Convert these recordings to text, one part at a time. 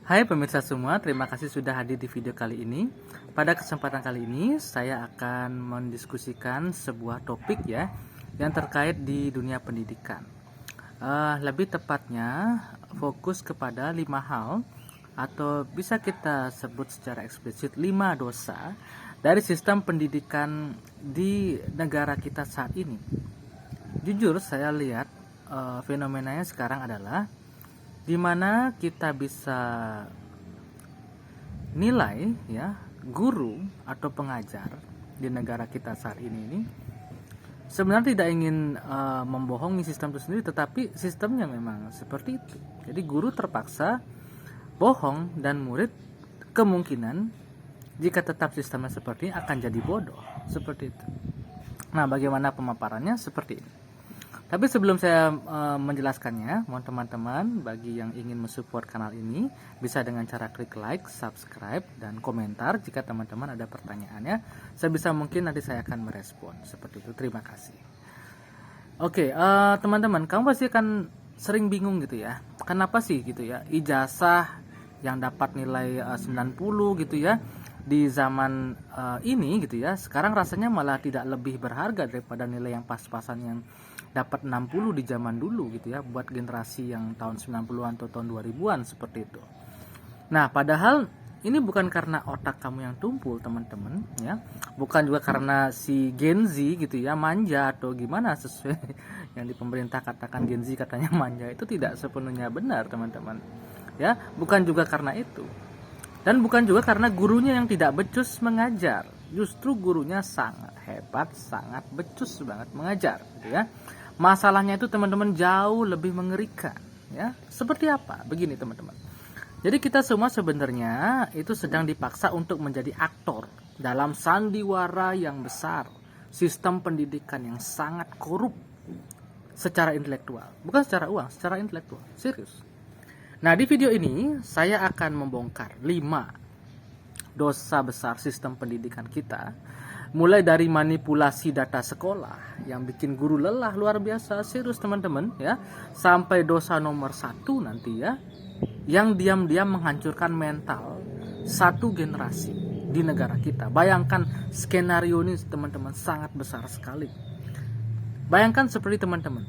Hai pemirsa semua, terima kasih sudah hadir di video kali ini. Pada kesempatan kali ini, saya akan mendiskusikan sebuah topik ya, yang terkait di dunia pendidikan. Lebih tepatnya, fokus kepada 5 hal, atau bisa kita sebut secara eksplisit 5 dosa dari sistem pendidikan di negara kita saat ini. Jujur, saya lihat fenomenanya sekarang adalah di mana kita bisa nilai ya guru atau pengajar di negara kita saat ini sebenarnya tidak ingin membohongi sistem itu sendiri, tetapi sistemnya memang seperti itu. Jadi guru terpaksa bohong dan murid kemungkinan jika tetap sistemnya seperti ini akan jadi bodoh seperti itu. Nah, bagaimana pemaparannya seperti ini. Tapi sebelum saya menjelaskannya, mohon teman-teman bagi yang ingin mensupport kanal ini bisa dengan cara klik like, subscribe, dan komentar jika teman-teman ada pertanyaannya. Sebisa mungkin nanti saya akan merespon seperti itu. Terima kasih. Oke, teman-teman, kamu pasti akan sering bingung gitu ya. Kenapa sih gitu ya ijazah yang dapat nilai 90 gitu ya di zaman ini gitu ya, sekarang rasanya malah tidak lebih berharga daripada nilai yang pas-pasan yang dapat 60 di zaman dulu gitu ya, buat generasi yang tahun 90-an atau tahun 2000-an seperti itu. Nah, padahal ini bukan karena otak kamu yang tumpul, teman-teman ya. Bukan juga karena si Gen Z gitu ya manja atau gimana sesuai yang di pemerintah katakan Gen Z katanya manja, itu tidak sepenuhnya benar, teman-teman. Ya, bukan juga karena itu. Dan bukan juga karena gurunya yang tidak becus mengajar. Justru gurunya sangat hebat, sangat becus banget mengajar gitu ya. Masalahnya itu teman-teman jauh lebih mengerikan ya. Seperti apa? Begini teman-teman. Jadi kita semua sebenarnya itu sedang dipaksa untuk menjadi aktor dalam sandiwara yang besar, sistem pendidikan yang sangat korup secara intelektual, bukan secara uang, secara intelektual. Serius. Nah, di video ini saya akan membongkar 5 dosa besar sistem pendidikan kita. Mulai dari manipulasi data sekolah yang bikin guru lelah luar biasa, serius teman-teman ya, sampai dosa nomor 1 nanti ya, yang diam-diam menghancurkan mental satu generasi di negara kita. Bayangkan skenario ini teman-teman sangat besar sekali. Bayangkan seperti teman-teman,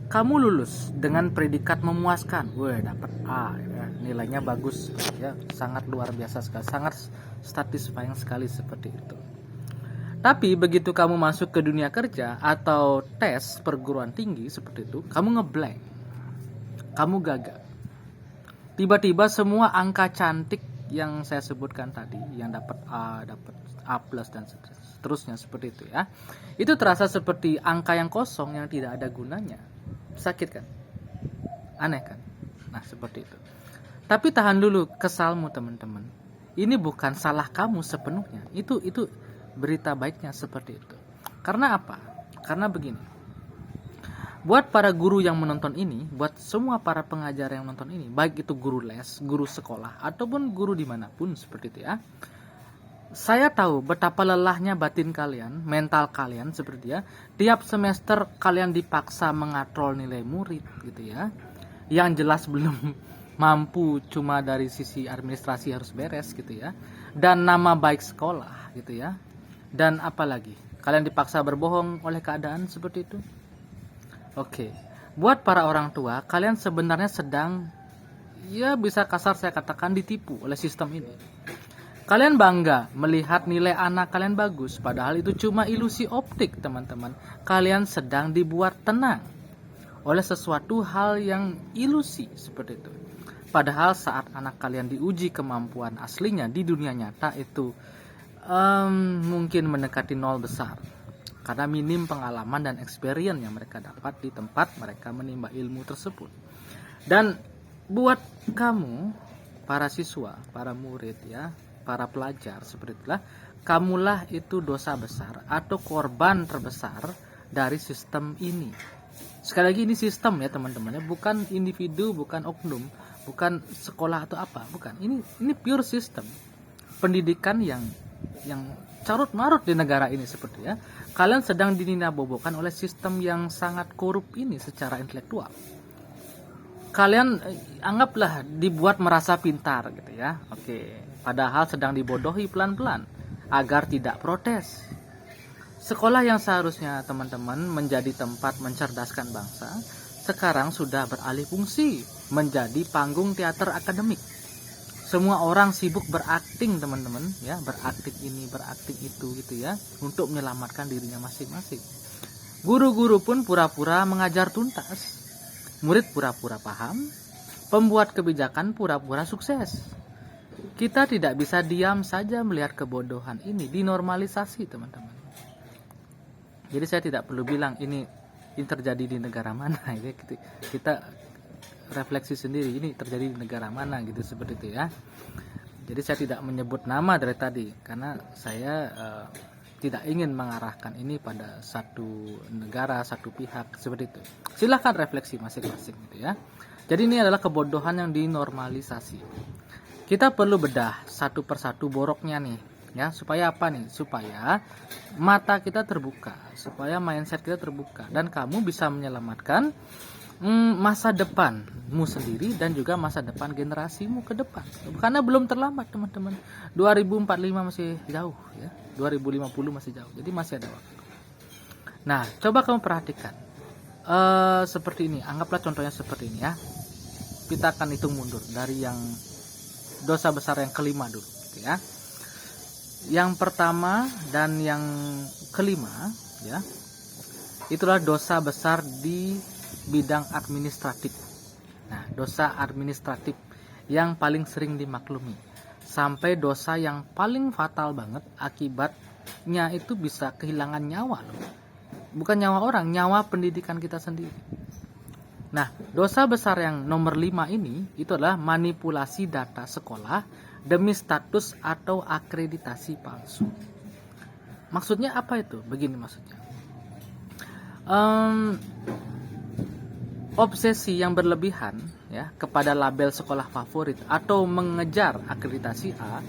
kamu lulus dengan predikat memuaskan, dapat A ya, nilainya bagus ya, sangat luar biasa sekali, sangat satisfying sekali seperti itu. Tapi begitu kamu masuk ke dunia kerja atau tes perguruan tinggi seperti itu, kamu ngeblank, kamu gagal. Tiba-tiba semua angka cantik yang saya sebutkan tadi, yang dapat A, dapat A+, dan seterusnya seperti itu ya, itu terasa seperti angka yang kosong yang tidak ada gunanya. Sakit kan? Aneh kan? Nah, seperti itu. Tapi tahan dulu kesalmu teman-teman. Ini bukan salah kamu sepenuhnya. Itu berita baiknya seperti itu. Karena apa? Karena begini. Buat para guru yang menonton ini, buat semua para pengajar yang menonton ini, baik itu guru les, guru sekolah, ataupun guru dimanapun seperti itu ya, saya tahu betapa lelahnya batin kalian, mental kalian seperti ya. Tiap semester kalian dipaksa mengatrol nilai murid gitu ya, yang jelas belum mampu, cuma dari sisi administrasi harus beres gitu ya, dan nama baik sekolah gitu ya. Dan apalagi kalian dipaksa berbohong oleh keadaan seperti itu. Oke, buat para orang tua, kalian sebenarnya sedang, ya bisa kasar saya katakan, ditipu oleh sistem ini. Kalian bangga melihat nilai anak kalian bagus, padahal itu cuma ilusi optik teman-teman. Kalian sedang dibuat tenang oleh sesuatu hal yang ilusi seperti itu. Padahal saat anak kalian diuji kemampuan aslinya di dunia nyata itu mungkin mendekati 0 besar, karena minim pengalaman dan experience yang mereka dapat di tempat mereka menimba ilmu tersebut. Dan buat kamu, para siswa, para murid ya, para pelajar seperti itulah, kamulah itu dosa besar atau korban terbesar dari sistem ini. Sekali lagi, ini sistem ya teman-teman ya, bukan individu, bukan oknum, bukan sekolah atau apa, bukan. Ini pure sistem pendidikan yang carut marut di negara ini seperti ya. Kalian sedang dininabobokan oleh sistem yang sangat korup ini secara intelektual. kalian anggaplah dibuat merasa pintar gitu ya. Oke, padahal sedang dibodohi pelan-pelan agar tidak protes. Sekolah yang seharusnya teman-teman menjadi tempat mencerdaskan bangsa, sekarang sudah beralih fungsi menjadi panggung teater akademik. Semua orang sibuk berakting teman-teman ya, berakting ini, berakting itu gitu ya, untuk menyelamatkan dirinya masing-masing. Guru-guru pun pura-pura mengajar tuntas. Murid pura-pura paham, pembuat kebijakan pura-pura sukses. Kita tidak bisa diam saja melihat kebodohan ini dinormalisasi, teman-teman. Jadi saya tidak perlu bilang ini terjadi di negara mana, kita refleksi sendiri ini terjadi di negara mana gitu, seperti itu ya. Jadi saya tidak menyebut nama dari tadi karena saya tidak ingin mengarahkan ini pada satu negara, satu pihak seperti itu. Silahkan refleksi masing-masing gitu ya. Jadi ini adalah kebodohan yang dinormalisasi. Kita perlu bedah satu persatu boroknya nih ya, supaya apa nih? Supaya mata kita terbuka, supaya mindset kita terbuka dan kamu bisa menyelamatkan masa depanmu sendiri dan juga masa depan generasimu ke depan. Karena belum terlambat teman-teman. 2045 masih jauh ya. 2050 masih jauh. Jadi masih ada waktu. Nah, coba kamu perhatikan. Seperti ini, anggaplah contohnya seperti ini ya. Kita akan hitung mundur dari yang dosa besar yang kelima dulu gitu ya. Yang pertama dan yang kelima ya. Itulah dosa besar di bidang administratif. Nah, dosa administratif yang paling sering dimaklumi, sampai dosa yang paling fatal banget, akibatnya itu bisa kehilangan nyawa loh. Bukan nyawa orang, nyawa pendidikan kita sendiri. Nah, dosa besar yang nomor 5 ini itu adalah manipulasi data sekolah demi status atau akreditasi palsu. Maksudnya apa itu? Begini maksudnya. Obsesi yang berlebihan ya kepada label sekolah favorit atau mengejar akreditasi A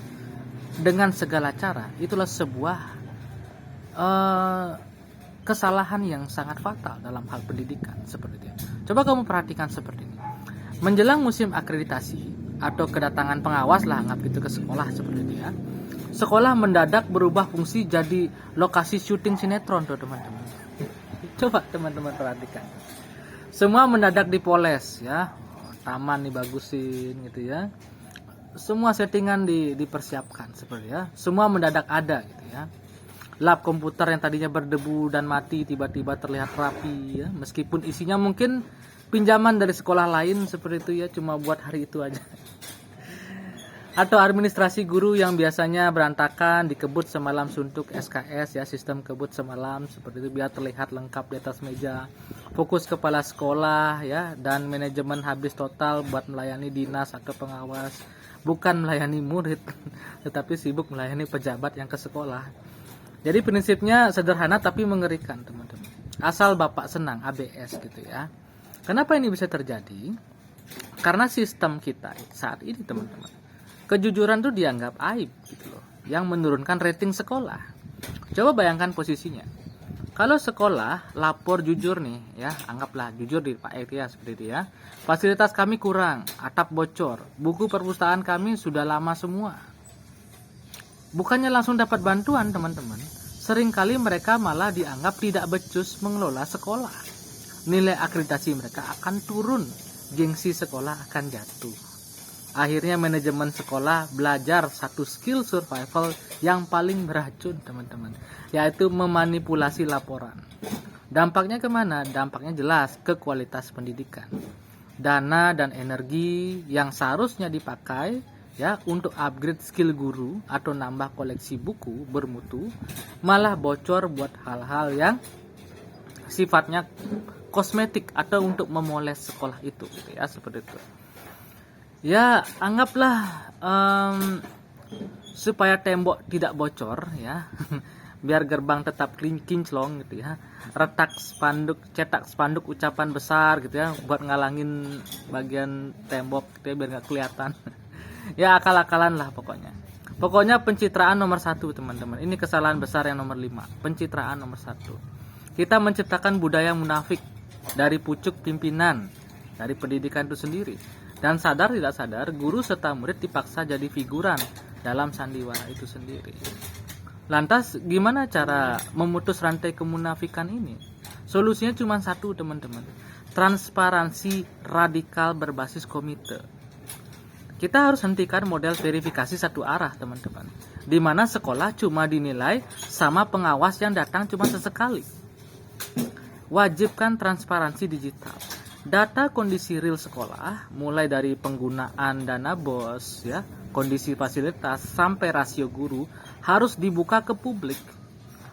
dengan segala cara, itulah sebuah kesalahan yang sangat fatal dalam hal pendidikan seperti itu. Coba kamu perhatikan seperti ini. Menjelang musim akreditasi atau kedatangan pengawas lah, anggap itu ke sekolah seperti itu ya. Sekolah mendadak berubah fungsi jadi lokasi syuting sinetron tuh teman-teman. Coba teman-teman perhatikan. Semua mendadak dipoles ya, taman dibagusin gitu ya, semua settingan dipersiapkan seperti ya, semua mendadak ada gitu ya. Lab komputer yang tadinya berdebu dan mati tiba-tiba terlihat rapi ya, meskipun isinya mungkin pinjaman dari sekolah lain seperti itu ya, cuma buat hari itu aja. Atau administrasi guru yang biasanya berantakan dikebut semalam suntuk SKS ya, sistem kebut semalam seperti itu biar terlihat lengkap di atas meja. Fokus kepala sekolah ya dan manajemen habis total buat melayani dinas atau pengawas, bukan melayani murid tetapi sibuk melayani pejabat yang ke sekolah. Jadi prinsipnya sederhana tapi mengerikan teman-teman. Asal Bapak senang, ABS gitu ya. Kenapa ini bisa terjadi? Karena sistem kita saat ini teman-teman, kejujuran tuh dianggap aib gitu loh, yang menurunkan rating sekolah. Coba bayangkan posisinya. Kalau sekolah lapor jujur nih ya, anggaplah jujur di Pak Ek ya seperti itu ya. Fasilitas kami kurang, atap bocor, buku perpustakaan kami sudah lama semua. Bukannya langsung dapat bantuan teman-teman, seringkali mereka malah dianggap tidak becus mengelola sekolah. Nilai akreditasi mereka akan turun, gengsi sekolah akan jatuh. Akhirnya manajemen sekolah belajar satu skill survival yang paling beracun teman-teman, yaitu memanipulasi laporan. Dampaknya kemana? Dampaknya jelas ke kualitas pendidikan. Dana dan energi yang seharusnya dipakai ya untuk upgrade skill guru atau nambah koleksi buku bermutu malah bocor buat hal-hal yang sifatnya kosmetik atau untuk memoles sekolah itu gitu ya, seperti itu. Ya, anggaplah supaya tembok tidak bocor ya, biar gerbang tetap kinclong gitu ya. Cetak spanduk ucapan besar gitu ya, buat ngalangin bagian tembok gitu ya, biar nggak kelihatan. Ya akal-akalan lah pokoknya. Pokoknya pencitraan nomor 1 teman-teman. Ini kesalahan besar yang nomor 5. Pencitraan nomor 1. Kita menciptakan budaya munafik dari pucuk pimpinan dari pendidikan itu sendiri. Dan sadar tidak sadar, guru serta murid dipaksa jadi figuran dalam sandiwara itu sendiri. Lantas gimana cara memutus rantai kemunafikan ini? Solusinya cuma satu, teman-teman. Transparansi radikal berbasis komite. Kita harus hentikan model verifikasi satu arah, teman-teman, di mana sekolah cuma dinilai sama pengawas yang datang cuma sesekali. Wajibkan transparansi digital. Data kondisi real sekolah, mulai dari penggunaan dana BOS, ya, kondisi fasilitas, sampai rasio guru, harus dibuka ke publik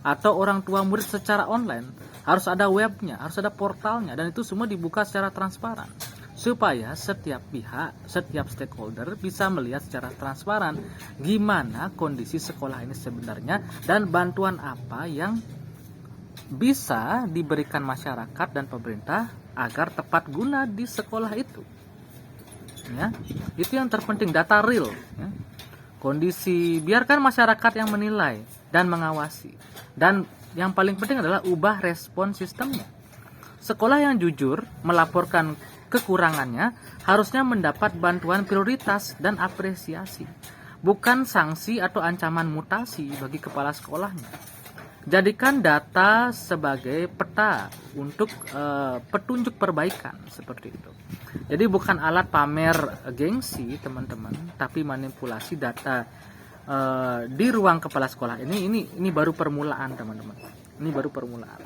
atau orang tua murid secara online. Harus ada webnya, harus ada portalnya, dan itu semua dibuka secara transparan. Supaya setiap pihak, setiap stakeholder bisa melihat secara transparan gimana kondisi sekolah ini sebenarnya dan bantuan apa yang bisa diberikan masyarakat dan pemerintah agar tepat guna di sekolah itu. Ya, itu yang terpenting, data real. Ya. Kondisi, biarkan masyarakat yang menilai dan mengawasi. Dan yang paling penting adalah ubah respon sistemnya. Sekolah yang jujur melaporkan kekurangannya harusnya mendapat bantuan prioritas dan apresiasi, bukan sanksi atau ancaman mutasi bagi kepala sekolahnya. Jadikan data sebagai peta untuk petunjuk perbaikan, seperti itu. Jadi bukan alat pamer gengsi, teman-teman, tapi manipulasi data di ruang kepala sekolah ini baru permulaan, teman-teman. Ini baru permulaan.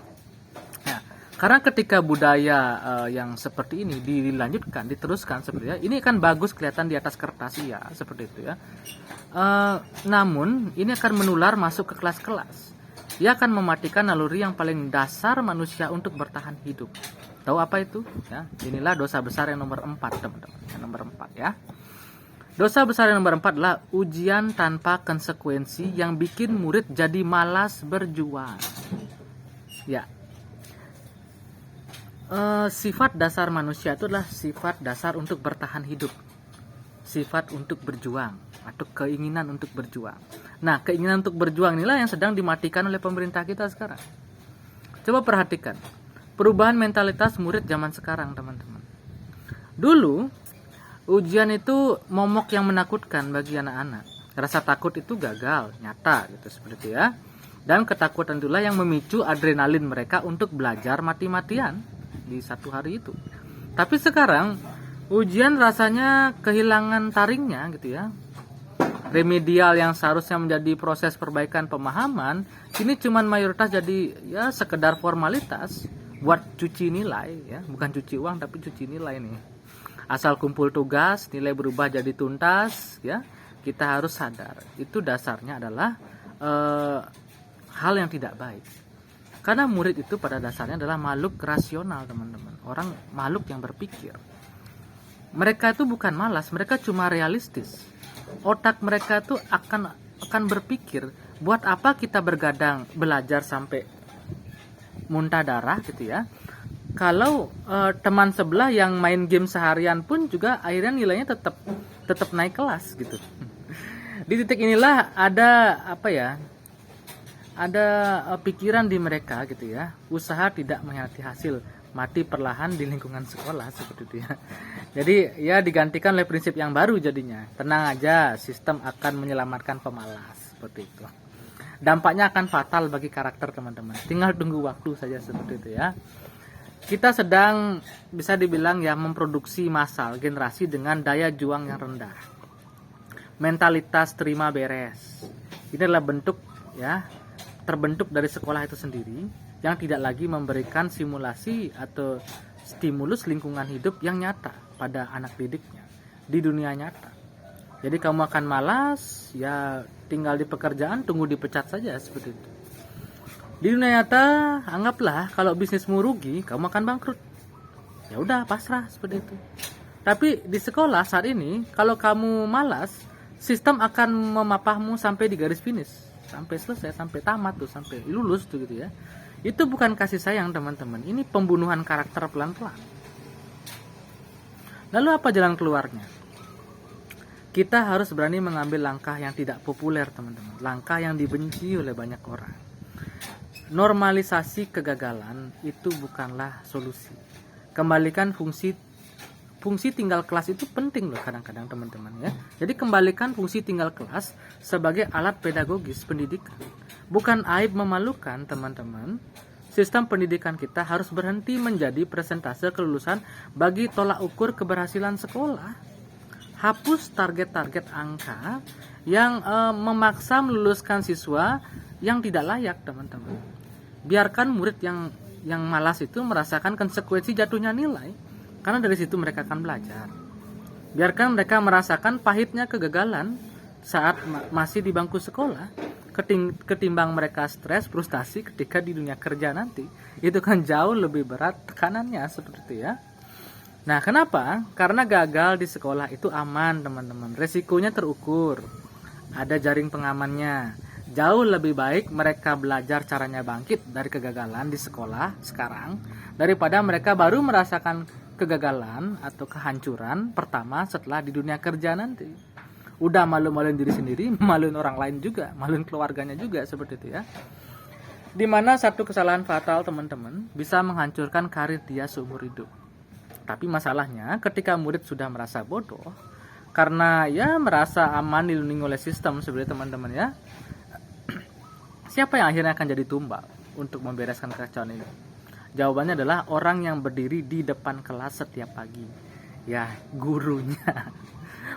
Nah, karena ketika budaya yang seperti ini dilanjutkan, diteruskan seperti ini kan bagus kelihatan di atas kertas, ya, seperti itu, ya. Namun ini akan menular masuk ke kelas-kelas. Ia akan mematikan naluri yang paling dasar manusia untuk bertahan hidup. Tahu apa itu? Ya, inilah dosa besar yang nomor 4, teman-teman. Yang nomor 4, ya. Dosa besar yang nomor 4 adalah ujian tanpa konsekuensi yang bikin murid jadi malas berjuang. Ya. Sifat dasar manusia itu adalah sifat dasar untuk bertahan hidup. Sifat untuk berjuang atau keinginan untuk berjuang. Nah, keinginan untuk berjuang inilah yang sedang dimatikan oleh pemerintah kita sekarang. Coba perhatikan perubahan mentalitas murid zaman sekarang, teman-teman. Dulu ujian itu momok yang menakutkan bagi anak-anak. Rasa takut itu gagal, nyata gitu, seperti itu, ya. Dan ketakutan itulah yang memicu adrenalin mereka untuk belajar mati-matian di satu hari itu. Tapi sekarang ujian rasanya kehilangan taringnya, gitu, ya. Remedial yang seharusnya menjadi proses perbaikan pemahaman ini cuman mayoritas jadi ya sekedar formalitas buat cuci nilai, ya, bukan cuci uang tapi cuci nilai nih. Asal kumpul tugas, nilai berubah jadi tuntas, ya. Kita harus sadar itu dasarnya adalah hal yang tidak baik. Karena murid itu pada dasarnya adalah makhluk rasional, teman-teman. Orang makhluk yang berpikir. Mereka itu bukan malas, mereka cuma realistis. Otak mereka tuh akan berpikir, buat apa kita bergadang belajar sampai muntah darah, gitu, ya. Kalau teman sebelah yang main game seharian pun juga akhirnya nilainya tetap naik kelas, gitu. Di titik inilah ada apa, ya? Ada pikiran di mereka, gitu, ya. Usaha tidak mengkhianati hasil, mati perlahan di lingkungan sekolah, seperti itu, ya. Jadi ya digantikan oleh prinsip yang baru jadinya. Tenang aja, sistem akan menyelamatkan pemalas, seperti itu. Dampaknya akan fatal bagi karakter, teman-teman. Tinggal tunggu waktu saja, seperti itu, ya. Kita sedang bisa dibilang ya memproduksi massal generasi dengan daya juang yang rendah. Mentalitas terima beres. Ini adalah bentuk, ya, terbentuk dari sekolah itu sendiri yang tidak lagi memberikan simulasi atau stimulus lingkungan hidup yang nyata pada anak didiknya di dunia nyata. Jadi kamu akan malas, ya tinggal di pekerjaan tunggu dipecat saja, seperti itu. Di dunia nyata anggaplah kalau bisnismu rugi, kamu akan bangkrut. Ya udah, pasrah, seperti itu. Tapi di sekolah saat ini kalau kamu malas, sistem akan memapahmu sampai di garis finish, sampai selesai, sampai tamat tuh, sampai lulus tuh, gitu, ya. Itu bukan kasih sayang, teman-teman. Ini pembunuhan karakter pelan-pelan. Lalu apa jalan keluarnya? Kita harus berani mengambil langkah yang tidak populer, teman-teman. Langkah yang dibenci oleh banyak orang. Normalisasi kegagalan itu bukanlah solusi. Kembalikan fungsi fungsi tinggal kelas itu penting loh kadang-kadang teman-teman ya. Jadi kembalikan fungsi tinggal kelas sebagai alat pedagogis pendidikan. Bukan aib memalukan teman-teman. Sistem pendidikan kita harus berhenti menjadi persentase kelulusan bagi tolak ukur keberhasilan sekolah. Hapus target-target angka yang memaksa meluluskan siswa yang tidak layak teman-teman. Biarkan murid yang malas itu merasakan konsekuensi jatuhnya nilai, karena dari situ mereka akan belajar. Biarkan mereka merasakan pahitnya kegagalan saat masih di bangku sekolah, ketimbang mereka stres, frustasi ketika di dunia kerja nanti. Itu kan jauh lebih berat tekanannya seperti itu ya. Nah, kenapa? Karena gagal di sekolah itu aman teman-teman, resikonya terukur, ada jaring pengamannya. Jauh lebih baik mereka belajar caranya bangkit dari kegagalan di sekolah sekarang daripada mereka baru merasakan kegagalan atau kehancuran pertama setelah di dunia kerja nanti. Udah malu-maluin diri sendiri, maluin orang lain juga, maluin keluarganya juga seperti itu ya. Dimana satu kesalahan fatal teman-teman bisa menghancurkan karir dia seumur hidup. Tapi masalahnya ketika murid sudah merasa bodoh karena ya merasa aman dilindungi oleh sistem sebenarnya teman-teman ya. Siapa yang akhirnya akan jadi tumbal untuk membereskan kekacauan ini? Jawabannya adalah orang yang berdiri di depan kelas setiap pagi. Ya, gurunya.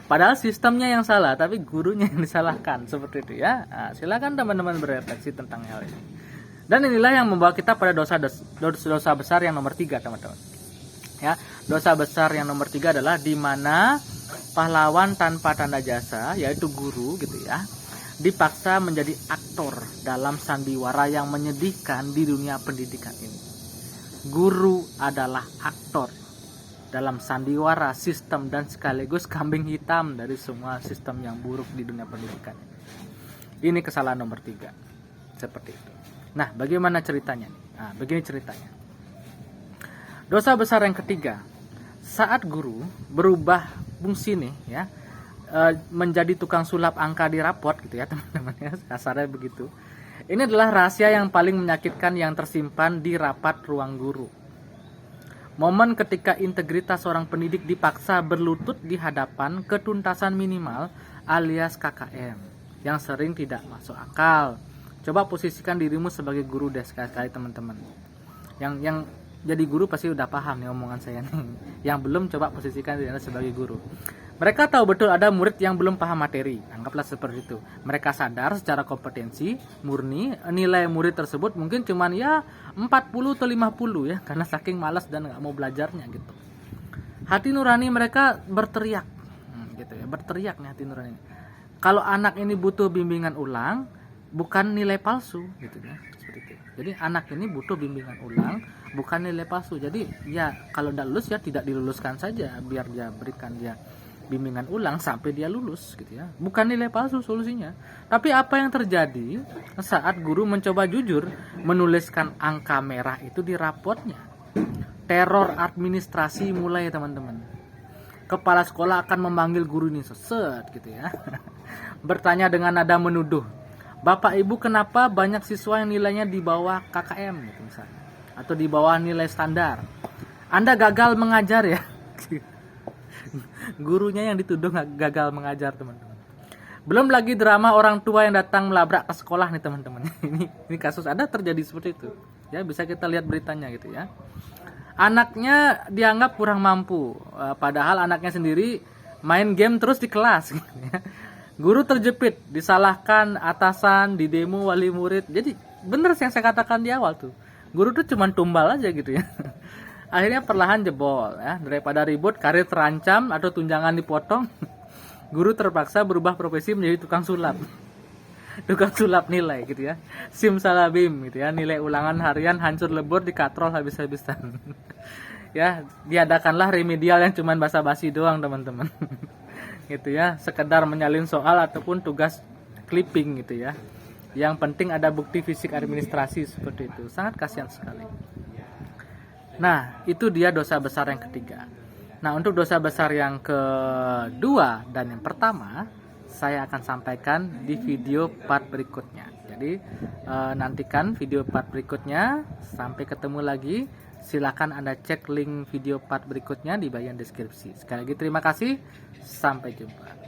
Padahal sistemnya yang salah, tapi gurunya yang disalahkan seperti itu ya. Nah, silakan teman-teman berefleksi tentang hal ini. Dan inilah yang membawa kita pada dosa besar yang nomor 3 teman-teman. Ya, dosa besar yang nomor 3 adalah di mana pahlawan tanpa tanda jasa, yaitu guru gitu ya, dipaksa menjadi aktor dalam sandiwara yang menyedihkan di dunia pendidikan ini. Guru adalah aktor dalam sandiwara sistem dan sekaligus kambing hitam dari semua sistem yang buruk di dunia pendidikan. Ini kesalahan nomor 3. Seperti itu. Nah, bagaimana ceritanya? Nah, begini ceritanya. Dosa besar yang ketiga, saat guru berubah fungsi nih ya, menjadi tukang sulap angka di raport gitu ya teman-teman ya, kasarnya begitu. Ini adalah rahasia yang paling menyakitkan yang tersimpan di rapat ruang guru. Momen ketika integritas seorang pendidik dipaksa berlutut di hadapan ketuntasan minimal alias KKM yang sering tidak masuk akal. Coba posisikan dirimu sebagai guru deh sekali-kali teman-teman. Yang jadi guru pasti udah paham nih omongan saya nih. Yang belum, coba posisikan diri sebagai guru. Mereka tahu betul ada murid yang belum paham materi. Anggaplah seperti itu. Mereka sadar secara kompetensi murni nilai murid tersebut mungkin cuman ya 40 atau 50 ya, karena saking malas dan nggak mau belajarnya gitu. Hati nurani mereka berteriak, gitu ya, berteriak nih hati nurani. Kalau anak ini butuh bimbingan ulang, bukan nilai palsu, gitu ya, seperti itu. Jadi anak ini butuh bimbingan ulang, bukan nilai palsu. Jadi ya kalau tidak lulus ya tidak diluluskan saja, biar dia berikan dia bimbingan ulang sampai dia lulus gitu ya. Bukan nilai palsu solusinya. Tapi apa yang terjadi saat guru mencoba jujur menuliskan angka merah itu di raportnya? Teror administrasi mulai teman-teman. Kepala sekolah akan memanggil guru ini set gitu ya. Bertanya dengan nada menuduh. Bapak Ibu, kenapa banyak siswa yang nilainya di bawah KKM gitu misalnya, atau di bawah nilai standar? Anda gagal mengajar ya. Gurunya yang dituduh gagal mengajar teman-teman. Belum lagi drama orang tua yang datang melabrak ke sekolah nih teman-teman. Ini kasus ada terjadi seperti itu. Ya, bisa kita lihat beritanya gitu ya. Anaknya dianggap kurang mampu, padahal anaknya sendiri main game terus di kelas gitu ya. Guru terjepit, disalahkan atasan, di demo wali murid. Jadi bener yang saya katakan di awal tuh. Guru tuh cuma tumbal aja gitu ya. Akhirnya perlahan jebol ya. Daripada ribut, karir terancam atau tunjangan dipotong, guru terpaksa berubah profesi menjadi tukang sulap. Tukang sulap nilai gitu ya. Simsalabim gitu ya. Nilai ulangan harian hancur lebur, dikatrol habis-habisan. Ya, diadakanlah remedial yang cuma basa-basi doang teman-teman. Gitu ya, sekedar menyalin soal ataupun tugas clipping gitu ya. Yang penting ada bukti fisik administrasi seperti itu. Sangat kasihan sekali. Nah, itu dia dosa besar yang ketiga. Nah, untuk dosa besar yang kedua dan yang pertama, saya akan sampaikan di video part berikutnya. Jadi nantikan video part berikutnya. Sampai ketemu lagi Silakan Anda cek link video part berikutnya di bagian deskripsi. Sekali lagi terima kasih, sampai jumpa.